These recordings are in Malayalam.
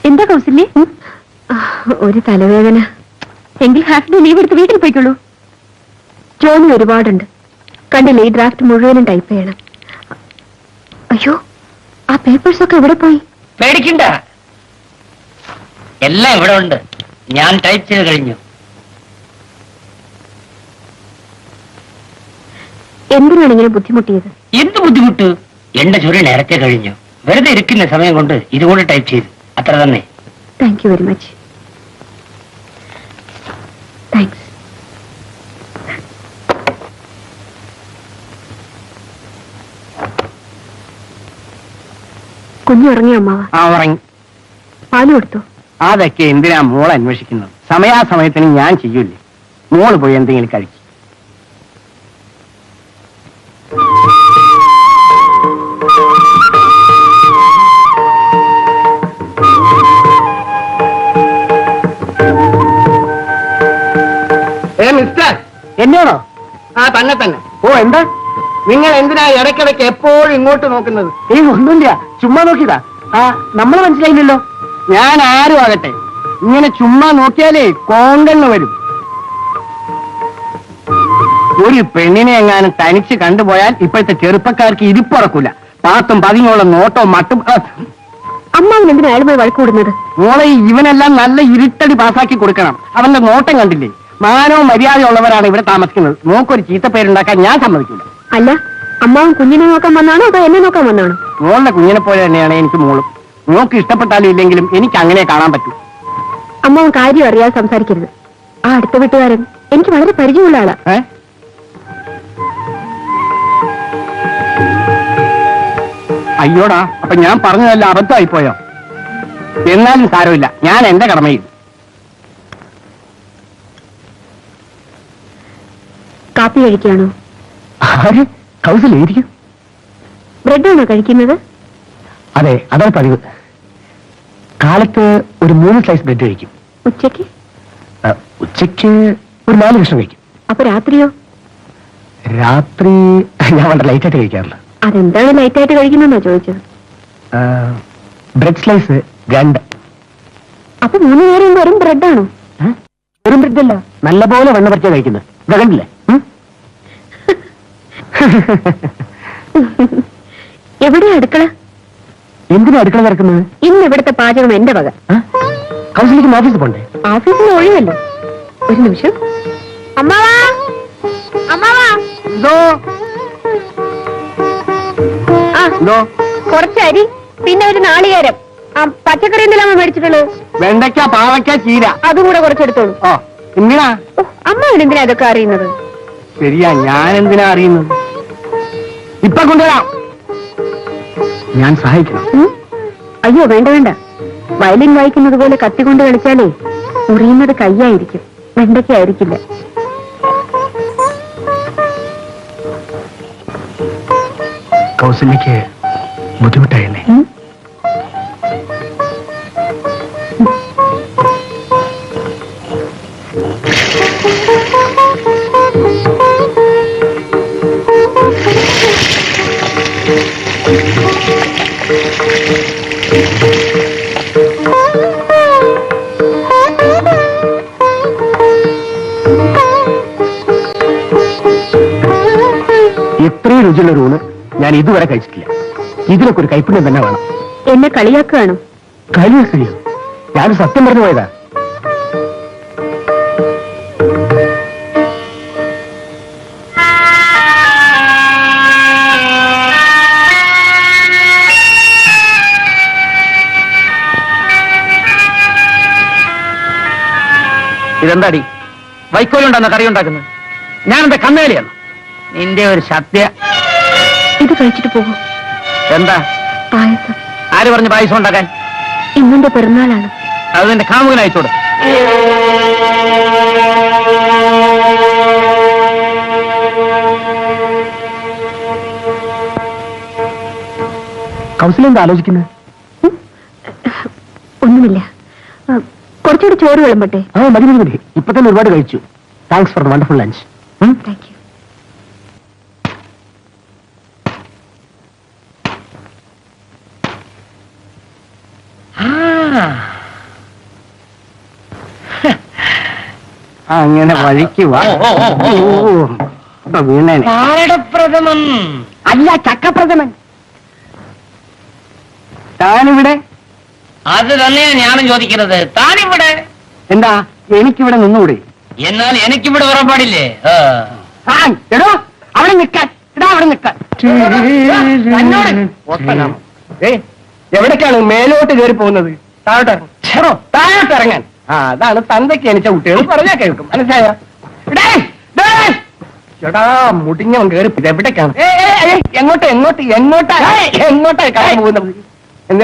എന്താ കൗസല്യ? ഒരു തലവേദന. എങ്കിൽ ഹാഫ് ഡേ ലീവ് എടുത്ത് വീട്ടിൽ പോയിക്കോളൂ. ജോലി ഒരുപാടുണ്ട്. കണ്ടില്ലേ, ഈ ഡ്രാഫ്റ്റ് മുഴുവനും ടൈപ്പ് ചെയ്യണം. അയ്യോ, ആ പേപ്പേഴ്സ് ഒക്കെ എവിടെ പോയി? പേടിക്കണ്ട, എല്ലാം ഇവിടെ ഉണ്ട്. ഞാൻ ടൈപ്പ് ചെയ്ത് കഴിഞ്ഞു. എന്തിനാണ് ഇങ്ങനെ ബുദ്ധിമുട്ടിയത്? എന്ത് ബുദ്ധിമുട്ട്? എന്റെ ജോലി നേരത്തെ കഴിഞ്ഞു. വെറുതെ ഇരിക്കുന്ന സമയം കൊണ്ട് ഇതുകൊണ്ട് ടൈപ്പ് ചെയ്തു, അത്ര തന്നെ. Thank you very much. Thanks. കുഞ്ഞു ഉറങ്ങിയോ അമ്മാവ? ആ, ഉറങ്ങി. പാല് കൊടുത്തു? അതൊക്കെ എന്തിനാ മോൾ അന്വേഷിക്കുന്നത്? സമയാസമയത്തിന് ഞാൻ ചെയ്യൂലേ. മോള് പോയി എന്തെങ്കിലും കഴിക്കും. മിസ്റ്റർ, എന്നെയാണോ? ആ, തന്നെ തന്നെ. ഓ, എന്താ? നിങ്ങൾ എന്തിനാ ഇടയ്ക്കിടയ്ക്ക് എപ്പോഴും ഇങ്ങോട്ട് നോക്കുന്നത്? ഒന്നുമില്ല, ചുമ്മാ നോക്കിയതാ. ആ, നമ്മളെ മനസ്സിലായില്ലല്ലോ. ഞാൻ ആരും ആകട്ടെ, ഇങ്ങനെ ചുമ്മാ നോക്കിയാലേ കോങ്കണ്ണ് വരും. ഒരു പെണ്ണിനെ എങ്ങാനും തനിച്ച് കണ്ടുപോയാൽ ഇപ്പോഴത്തെ ചെറുപ്പക്കാർക്ക് ഇരിപ്പുറക്കൂല. പാത്തും പതിങ്ങോളം നോട്ടവും മട്ടും. അമ്മാവൻ എന്തിനാ അയാളുമായി വഴക്കൂടുന്നത്? മോളെ, ഇവനെല്ലാം നല്ല ഇരുട്ടടി പാസാക്കി കൊടുക്കണം. അവന്റെ നോട്ടം കണ്ടില്ലേ? മാനവും മര്യാദയുള്ളവരാണ് ഇവിടെ താമസിക്കുന്നത്. നോക്കൊരു ചീത്തപ്പേരുണ്ടാക്കാൻ ഞാൻ സമ്മതിക്കില്ല. അല്ല, അമ്മാവൻ കുഞ്ഞിനെ നോക്കാൻ വന്നാണോ അതോ എന്നെ നോക്കാൻ വന്നാണോ? മോളുടെ കുഞ്ഞിനെ പോലെ തന്നെയാണ് എനിക്ക് മോളും. മോക്ക് ഇഷ്ടപ്പെട്ടാലും ഇല്ലെങ്കിലും എനിക്ക് അങ്ങനെ കാണാൻ പറ്റും. അമ്മാവൻ കാര്യം അറിയാതെ സംസാരിക്കരുത്. ആ അടുത്ത വീട്ടുകാരൻ എനിക്ക് വളരെ പരിചയമുള്ള ആളാ. അയ്യോടാ, അപ്പൊ ഞാൻ പറഞ്ഞതല്ല അബദ്ധമായി പോയോ? എന്നാലും സാരമില്ല, ഞാൻ എന്റെ കടമയിൽ. കാപ്പി കഴിക്കുകയാണോ? ആര്? കൗസല്യായിരിക്കും. ബ്രെഡാണോ കഴിക്കുന്നത്? അതെ, അതാണ് പതിവ്. കാലത്ത് ഒരു 3 സ്ലൈസ് ബ്രെഡ് കഴിക്കും. ഉച്ചയ്ക്ക്? ഉച്ചയ്ക്ക് ഒരു 4 കഷ്ണം കഴിക്കും. അപ്പൊ രാത്രിയോ? രാത്രി ഞാൻ വളരെ ലൈറ്റായിട്ട് കഴിക്കാറില്ല. അതെന്താണ് ലൈറ്റായിട്ട് കഴിക്കുന്നതെന്നാ ചോദിച്ചത്. Bread slice 2. അപ്പൊ 3 നേരം വെറും ബ്രെഡാണോ? വെറും ബ്രെഡല്ല, നല്ലപോലെ വെണ്ണ പറിച്ചാ കഴിക്കുന്നത്. കണ്ടില്ലേ? എവിടെയാ അടുക്കള? എന്തിനാ അടുക്കള നടക്കുന്നത്? ഇന്ന് ഇവിടുത്തെ പാചകം എന്റെ വക. കൗൺസിലിംഗ് ഓഫീസിൽ പോണ്ടേ? ഓഫീസിൽ ഒഴിവല്ലോ. ഒരു നിമിഷം. അമ്മാവാ, അമ്മാവാ. കുറച്ച് അരി, പിന്നെ ഒരു നാളികേരം. പച്ചക്കറി എന്തെല്ലാം മേടിച്ചിട്ടുള്ളത്? വെണ്ടയ്ക്ക, പാവയ്ക്ക, ചീര. അതും കൂടെ കുറച്ചെടുത്തോളൂ. എന്തിനാ അമ്മാവൻ എന്തിനാ അതൊക്കെ അറിയുന്നത്? ശരിയാ, ഞാൻ എന്തിനാ അറിയുന്നത്? ഇപ്പൊ കൊണ്ടുവരാം. ഞാൻ സഹായിക്കണം. അയ്യോ, വേണ്ട വേണ്ട. വയലിൻ വായിക്കുന്നത് പോലെ കത്തിക്കൊണ്ട് കളിച്ചാലേ മുറിയുന്നത് കയ്യായിരിക്കും, വെണ്ടയ്ക്കായിരിക്കില്ല. കൗസല്യക്ക് ബുദ്ധിമുട്ടായില്ലേ? എത്രയും രുചിയുള്ള ഒരു ഊണ് ഞാൻ ഇതുവരെ കഴിച്ചിട്ടില്ല. ഇതിനൊക്കെ ഒരു കൈപ്പുണ്യം തന്നെ വേണം. എന്നെ കളിയാക്കുകയാണോ? കളിയാക്കുകയോ? ഞാൻ സത്യം പറഞ്ഞു പോയതാ. ഇതെന്താടി വൈക്കോലുണ്ടെന്ന കറി ഉണ്ടാക്കുന്നത്? ഞാനെന്താ കന്നേലിയാണ്? നിന്റെ ഒരു സത്യ. ഇത് കഴിച്ചിട്ട് പോകും. എന്താ പായസം? ആര് പറഞ്ഞു പായസം ഉണ്ടാക്കാൻ? ഇന്നെന്റെ പിറന്നാളാണ്. അത് നിന്റെ കാമുകന് അയച്ചോട്. കൗൺസിൽ എന്താ ആലോചിക്കുന്നത്? ഒന്നുമില്ല. കുറച്ചുകൂടി ചോറ് വിളമ്പട്ടെ? മതി മതി മതി, ഇപ്പൊ തന്നെ ഒരുപാട് കഴിച്ചു. Thanks for the wonderful lunch. Thank you. അങ്ങനെ വഴിക്ക് വാ. ഓ, ഓ, ഓ, ഓ. ഇപ്പൊ വീണേനെ. പാടപ്രഥമൻ. അല്ല, ചക്കപ്രഥമൻ. താനിവിടെ അത് തന്നെയാ ഞാനും ചോദിക്കുന്നത്. താനിവിടെ? എന്താ എനിക്കിവിടെ നിന്നുകൂടെ? എന്നാൽ എനിക്കിവിടെ ഉറപ്പാടില്ലേ? എടോ അവിടെ നിൽക്കാൻ. എടാ അവിടെ നിൽക്കാൻ. തന്നോട് ഒത്തനാമം. എവിടേക്കാണ് മേലോട്ട് കയറി പോകുന്നത്? താഴോട്ട് ഇറങ്ങും. താഴോട്ട് ഇറങ്ങാൻ. അതാണ് തന്തയ്ക്ക് എനിച്ച കുട്ടികൾ പറഞ്ഞാൽ കേൾക്കും. മനസ്സിലായോ? ചേട്ടാ മുടിഞ്ഞവൻ കയറി എവിടേക്കാണ്? എങ്ങോട്ട് എങ്ങോട്ട് എങ്ങോട്ടാ എങ്ങോട്ടാ കടന്നു പോകുന്നത്?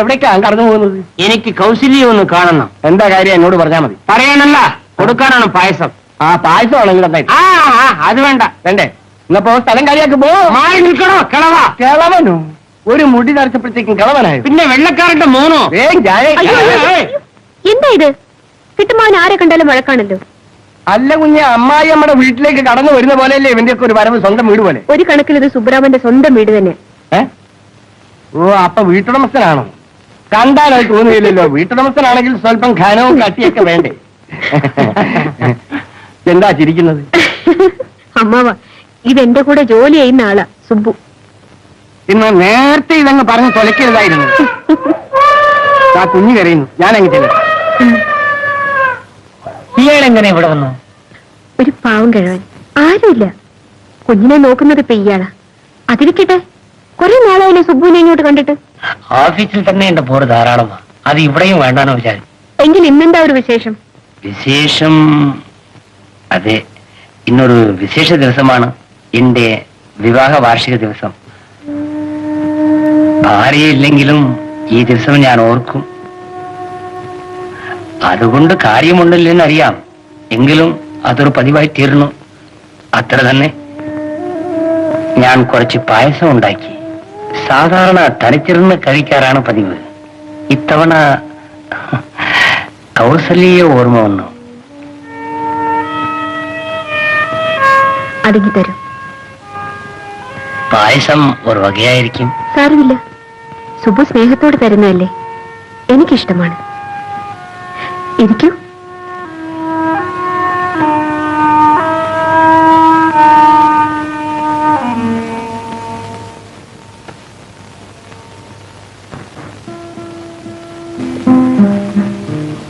എവിടേക്കാണ് കടന്നു പോകുന്നത്? എനിക്ക് കൗശല്യം ഒന്ന് കാണണം. എന്താ കാര്യം എന്നോട് പറഞ്ഞാൽ മതി. പറയാനല്ല, കൊടുക്കാനാണ് പായസം. പായസമാണെങ്കിൽ അത് വേണ്ട. വേണ്ടേ? എന്നപ്പോ സ്ഥലം കാര്യാക്കി പോ. മാറി നിൽക്കണോ കിളവാ? കിളവനോ? ഒരു മുടി നരച്ചപ്പോഴത്തേക്കും കിളവനായോ? പിന്നെ വെള്ളക്കാരന്റെ മോനോ? എന്താ ഇത്? കിട്ടുമാവൻ ആരെ കണ്ടാലും വഴക്കാണല്ലോ. അല്ല കുഞ്ഞെ, അമ്മായി നമ്മുടെ വീട്ടിലേക്ക് കടന്നു വരുന്ന പോലെയല്ലേ ഇവന്റെ ഒക്കെ ഒരു വരവ് സ്വന്തം വീട് പോലെ? ഒരു കണക്കിൽ ഇത് സുബ്രാമന്റെ സ്വന്തം വീട് തന്നെ. ഓ, അപ്പൊ വീട്ടുടമസ്ഥനാണോ? കണ്ടാലത് തോന്നുകയില്ലല്ലോ. വീട്ടുടമസ്ഥനാണെങ്കിൽ സ്വല്പം ഘനവും കട്ടിയൊക്കെ വേണ്ടേ? എന്താ ചിരിക്കുന്നത്? അമ്മാവ, ഇതെന്റെ കൂടെ ജോലി ചെയ്യുന്ന ആളാ സുബ്ബു. ഇന്ന് നേരത്തെ ഇതങ്ങ് പറഞ്ഞ് തൊലക്കരുതായിരുന്നു. ആ കുഞ്ഞു കരയുന്നു. ഞാനങ്ങ് ചെല്ലാം. ഇയാളെങ്ങനെ ഇവിടെ വന്നു? ഒരു പാവം കിഴവൻ, ആരുമില്ല. കുഞ്ഞിനെ നോക്കുന്നത് ഇപ്പൊ ഇയാളാ. അതിരിക്കട്ടെ, കുറെ നാളായില്ലേ സുബ്ബുവിനെ ഇങ്ങോട്ട് കണ്ടിട്ട്. ഓഫീസിൽ തന്നെ എന്റെ പോറ് ധാരാളമാ. അത് ഇവിടെയും വേണ്ടാനോ വിചാരിച്ചു. എങ്കിൽ ഇന്നെന്താ ഒരു വിശേഷം? വിശേഷം? അതെ, ഇന്നൊരു വിശേഷ ദിവസമാണ്. എന്റെ വിവാഹ വാർഷിക ദിവസം. ഭാര്യയില്ലെങ്കിലും ഈ ദിവസം ഞാൻ ഓർക്കും. അതുകൊണ്ട് കാര്യമുണ്ടല്ലെന്നറിയാം. എങ്കിലും അതൊരു പതിവായി തീർന്നു. അത്ര തന്നെ. ഞാൻ കുറച്ച് പായസം ഉണ്ടാക്കി. സാധാരണ തനിച്ചിരുന്ന് കഴിക്കാറാണ് പതിവ്. ഇത്തവണ കൗസല്യെ ഓർമ്മ വന്നു. അടുങ്ങി തരൂ. പായസം ഒരു വകയായിരിക്കും. സാരമില്ല, സുബ്ബു സ്നേഹത്തോട് തരുന്നതല്ലേ. എനിക്കിഷ്ടമാണ്. ഇരിക്കൂ.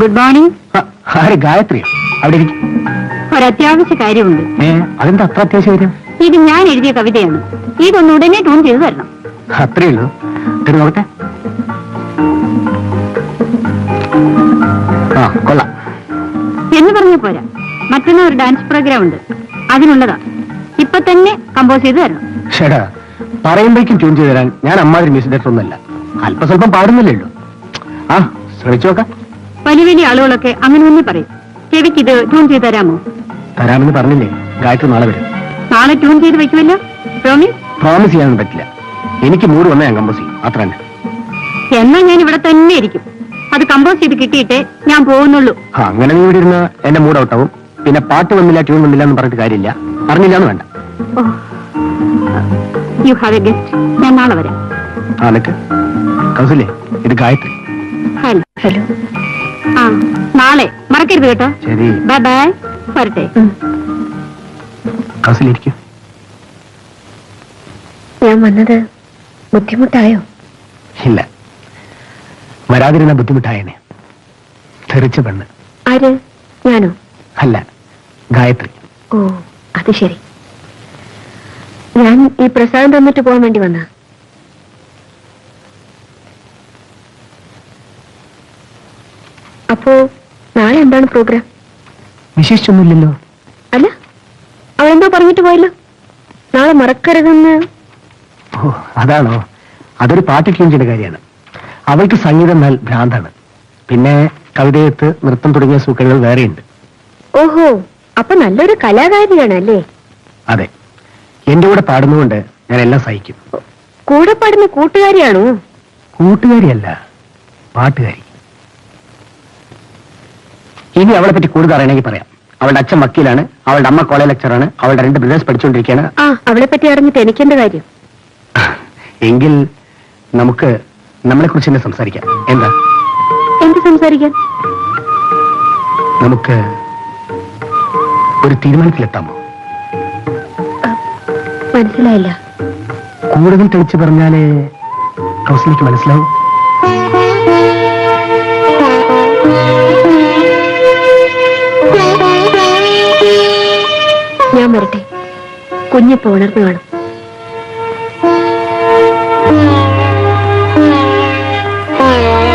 Good morning. ആര്? ഗായത്രിയോ? അവിടെ ഇരിക്കും. ഒരത്യാവശ്യ കാര്യമുണ്ട്. അതെന്താ അത്ര അത്യാവശ്യം വരും? ഇത് ഞാൻ എഴുതിയ കവിതയാണ്. ഇതൊന്ന് ഉടനെ ട്യൂൺ ചെയ്ത് തരണം. അത്രേ ഉള്ളൂ. നോക്കട്ടെ. കൊള്ളാം എന്ന് പറഞ്ഞ പോരാ, മറ്റൊന്ന് ഒരു ഡാൻസ് പ്രോഗ്രാം ഉണ്ട്, അതിനുള്ളതാ. ഇപ്പൊ തന്നെ കമ്പോസ് ചെയ്ത് തരണം. ഷേടാ, പറയുമ്പോഴേക്കും ട്യൂൺ ചെയ്ത് തരാൻ ഞാൻ അമ്മാതിരി മ്യൂസിക് ഡയറക്ടർ ഒന്നല്ല. അല്പസ്വല്പം പാടുന്നില്ലേ ഉള്ളൂ. ശ്രമിച്ചു നോക്കാം. വലിയ വലിയ ആളുകളൊക്കെ അങ്ങനെ തന്നെ പറയും. ചെവിക്ക് ഇത് ട്യൂൺ ചെയ്ത് തരാമോ? തരാമെന്ന് പറഞ്ഞില്ലേ, ഗായത്രി നാളെ വരും. നാളെ ട്യൂൺ ചെയ്ത് വെക്കുമല്ലോ? പ്രോമിസ്? പ്രോമിസ് ചെയ്യാനൊന്നും പറ്റില്ല. എനിക്ക് മൂഡ് വന്നാൽ ഞാൻ കമ്പോസ് ചെയ്യും, അത്ര തന്നെ. എന്നാ ഞാൻ ഇവിടെ തന്നെ ഇരിക്കും. അത് കമ്പോസ് ചെയ്ത് കിട്ടിയിട്ടേ ഞാൻ പോകുന്നുള്ളൂ. അങ്ങനെ നീ ഇവിടെ ഇരുന്ന് എന്റെ മൂഡ് ഔട്ടാവും. പിന്നെ പാട്ട് വന്നില്ല, ട്യൂൺ വന്നില്ല എന്ന് പറഞ്ഞിട്ട് കാര്യമില്ല. അറിഞ്ഞില്ല എന്ന് വേണ്ട. You have A guest. ഞാൻ നാളെ വരാം. നിനക്ക് കൗസല്യേ, ഇത് ഗായത്രി. ഹലോ. ഹലോ. നാളെ മറക്കരുത് കേട്ടോ. ശരി. Bye bye. വരട്ടെ. കൗസല്യ ഇരിക്കും. ഞാൻ വന്നത് ബുദ്ധിമുട്ടായോ? ഇല്ല, വരാതിരുന്ന ബുദ്ധിമുട്ടായനെ. തെറിച്ച പെണ്ണ്. ആര്? ഞാനോ? അല്ല, ഗായത്രി. ഓ, അത് ശരി. ഞാൻ ഈ പ്രസാദം തന്നിട്ട് പോകാൻ വേണ്ടി വന്ന. അപ്പോ നാളെ എന്താണ് പ്രോഗ്രാം? വിശേഷിച്ചൊന്നുമില്ലല്ലോ. അല്ല, അവളെന്തോ പറഞ്ഞിട്ട് പോയല്ലോ, നാളെ മറക്കരുതെന്ന്. ഓ, അതാണോ? അതൊരു പാട്ട് ട്യൂൺ ചെയ്ത കാര്യമാണ്. അവൾക്ക് സംഗീതം എന്നാൽ ഭ്രാന്താണ്. പിന്നെ കവിതയെത്ത്, നൃത്തം തുടങ്ങിയ സൂക്കലുകൾ വേറെയുണ്ട്. ഓഹോ, അപ്പൊ നല്ലൊരു കലാകാരിയാണ് അല്ലേ? അതെ, എന്റെ കൂടെ പാടുന്നതുകൊണ്ട് ഞാൻ എല്ലാം സഹിക്കും. കൂടെ പാടുന്ന കൂട്ടുകാരിയാണോ? കൂട്ടുകാരിയല്ല, പാട്ടുകാരി. ഇനി അവളെ പറ്റി കൂടുതൽ അറിയണമെങ്കിൽ പറയാം. അവളുടെ അച്ഛൻ വക്കീലാണ്, അവളുടെ അമ്മ കോളേജ് ലെക്ചറാണ്, അവളുടെ 2 ബ്രദേഴ്സ് പഠിച്ചുകൊണ്ടിരിക്കുകയാണ്. അവളെ പറ്റി അറിഞ്ഞിട്ട് എനിക്കെന്ത് കാര്യം? എങ്കിൽ നമുക്ക് നമ്മളെ കുറിച്ച് തന്നെ സംസാരിക്കാം. എന്താ? എന്ത് സംസാരിക്കാൻ? നമുക്ക് ഒരു തീരുമാനത്തിലെത്താമോ? മനസ്സിലായില്ല. കൂടുതൽ തെളിച്ച് പറഞ്ഞാലേ റോസ്ലിക്ക് മനസ്സിലാവും. ഞാൻ വരട്ടെ, കുഞ്ഞിപ്പോ ഉണർന്നു കാണും.